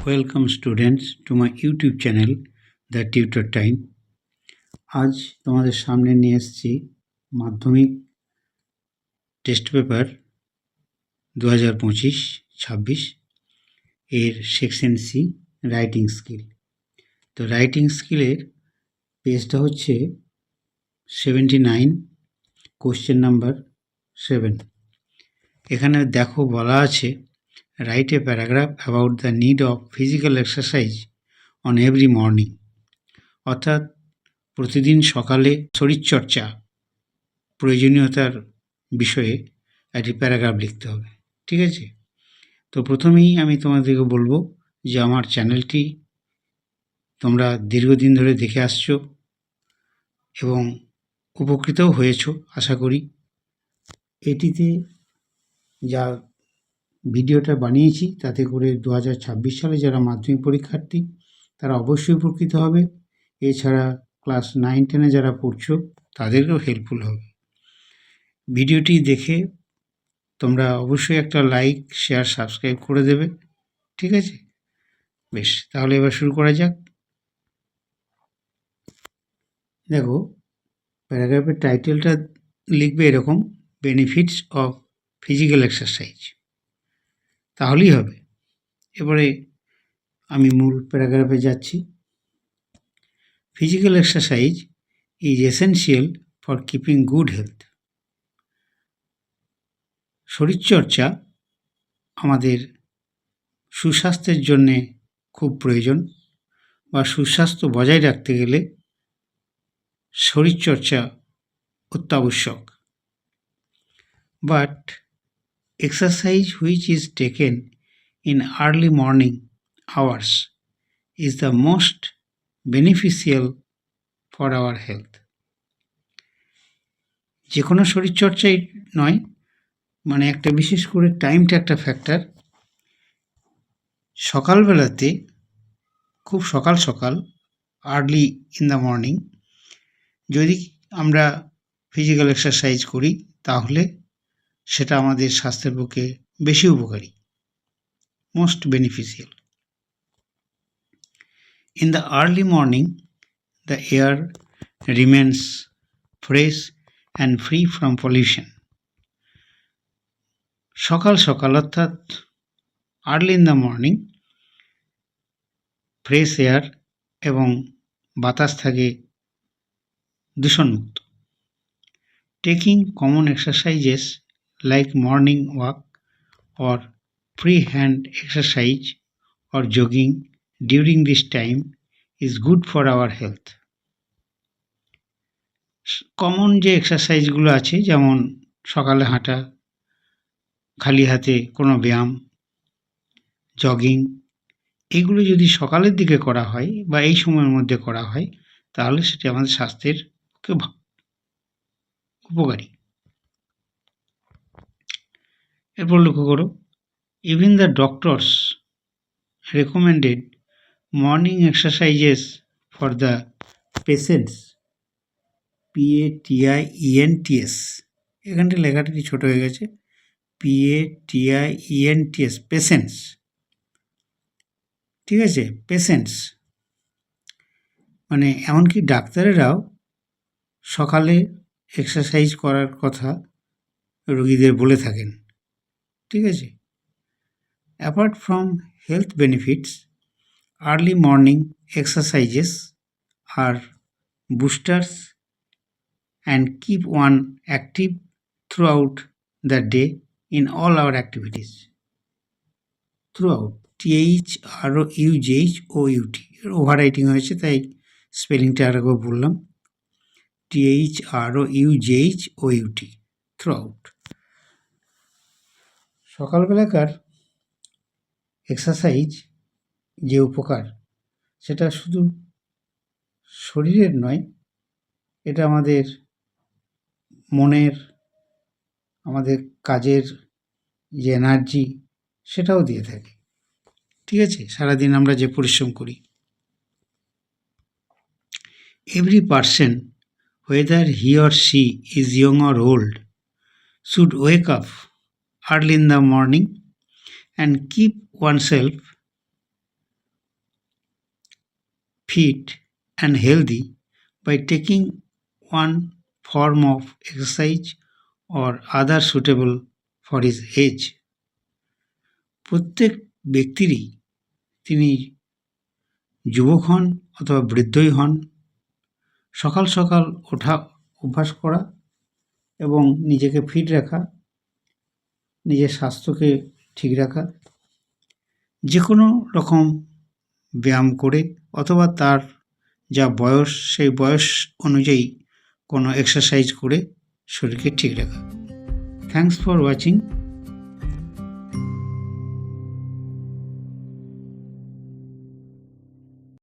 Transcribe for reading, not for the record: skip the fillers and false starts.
Welcome students to my YouTube channel The Tutor Time. আজ তোমাদের সামনে নিয়ে এসেছি মাধ্যমিক টেস্ট পেপার 2025-26 এর সেকশন সি রাইটিং স্কিল। তো রাইটিং স্কিলের পেজটা হচ্ছে 79, কোশ্চেন নাম্বার 7। এখানে দেখো বলা আছে write a paragraph about the need of physical exercise on every morning, অর্থাৎ প্রতিদিন সকালে শরীরচর্চা প্রয়োজনীয়তার বিষয়ে একটি প্যারাগ্রাফ লিখতে হবে। ঠিক আছে, তো প্রথমেই আমি তোমাদেরকে বলবো যে আমার চ্যানেলটি তোমরা দীর্ঘদিন ধরে দেখে আসছো এবং উপকৃতও হয়েছো আশা করি। এটিতে যা ভিডিওটা বানিয়েছি তাতে করে 2026 সালে যারা মাধ্যমিক পরীক্ষার্থী তারা অবশ্যই উপকৃত হবে, এছাড়া ক্লাস 9-10 যারা পড়ছো তাদেরকেও হেল্পফুল হবে। ভিডিওটি দেখে তোমরা অবশ্যই একটা লাইক, শেয়ার, সাবস্ক্রাইব করে দেবে। ঠিক আছে, বেশ, তাহলে এবার শুরু করা যাক। দেখো, প্যারাগ্রাফের টাইটেলটা লিখবে এরকম, বেনিফিটস অফ ফিজিক্যাল এক্সারসাইজ, তাহলেই হবে। এবারে আমি মূল প্যারাগ্রাফে যাচ্ছি। Physical exercise is essential for keeping good health. শরীরচর্চা আমাদের সুস্বাস্থ্যের জন্যে খুব প্রয়োজন, বা সুস্বাস্থ্য বজায় রাখতে গেলে শরীরচর্চা অত্যাবশ্যক। But exercise which is taken in early morning hours is the most beneficial for our health. যে কোনো শরীরচর্চাই নয়, মানে একটা বিশেষ করে টাইমটা একটা ফ্যাক্টর। সকালবেলাতে খুব সকাল সকাল আর্লি ইন দ্য মর্নিং যদি আমরা ফিজিক্যাল এক্সারসাইজ করি তাহলে সেটা আমাদের স্বাস্থ্যের পক্ষে বেশি উপকারী, most beneficial. In the early morning, the air remains fresh and free from pollution. সকাল সকাল অর্থাৎ early in the morning fresh air এবং বাতাস থাকে দূষণমুক্ত। Taking common exercises like morning walk or free hand exercise or jogging during this time is good for our health. Common যে এক্সারসাইজগুলো আছে, যেমন সকালে হাঁটা, খালি হাতে কোনো ব্যায়াম, জগিং, এগুলো যদি সকালের দিকে করা হয় বা এই সময়ের মধ্যে করা হয় তাহলে সেটি আমাদের স্বাস্থ্যের পক্ষে উপকারী। এরপর লক্ষ্য করো, even the doctors recommended morning exercises for the patients, PATIENTS, এখানটা লেখাটা কি ছোটো হয়ে গেছে, PATIENTS, পেশেন্টস। ঠিক আছে, পেশেন্টস মানে এমনকি ডাক্তারেরাও সকালে এক্সারসাইজ করার কথা রোগীদের বলে থাকেন। ঠিক আছে, apart from health benefits, early morning exercises আর boosters and keep one active throughout the day in all our activities. Throughout, THROUGHOUT, overwriting হয়েছে তাই স্পেলিংটা আরেকবার বললাম, THROUGHOUT, throughout। সকালবেলাকার এক্সারসাইজ যে উপকার সেটা শুধু শরীরের নয়, এটা আমাদের মনের, আমাদের কাজের যে এনার্জি সেটাও দিয়ে থাকে। ঠিক আছে, সারাদিন আমরা যে পরিশ্রম করি। Every person, whether he or she is young or old, should wake up early in the morning and keep oneself fit and healthy by taking one form of exercise or other suitable for his age. প্রত্যেক ব্যক্তিরই, তিনি যুবক হন অথবা বৃদ্ধই হন, সকাল সকাল ওঠা অভ্যাস করা এবং নিজেকে ফিট রাখা, নিজের স্বাস্থ্যকে ঠিক রাখা, যে কোনো রকম ব্যায়াম করে অথবা তার যা বয়স সেই বয়স অনুযায়ী কোনো এক্সারসাইজ করে শরীরকে ঠিক রাখা। Thanks for watching.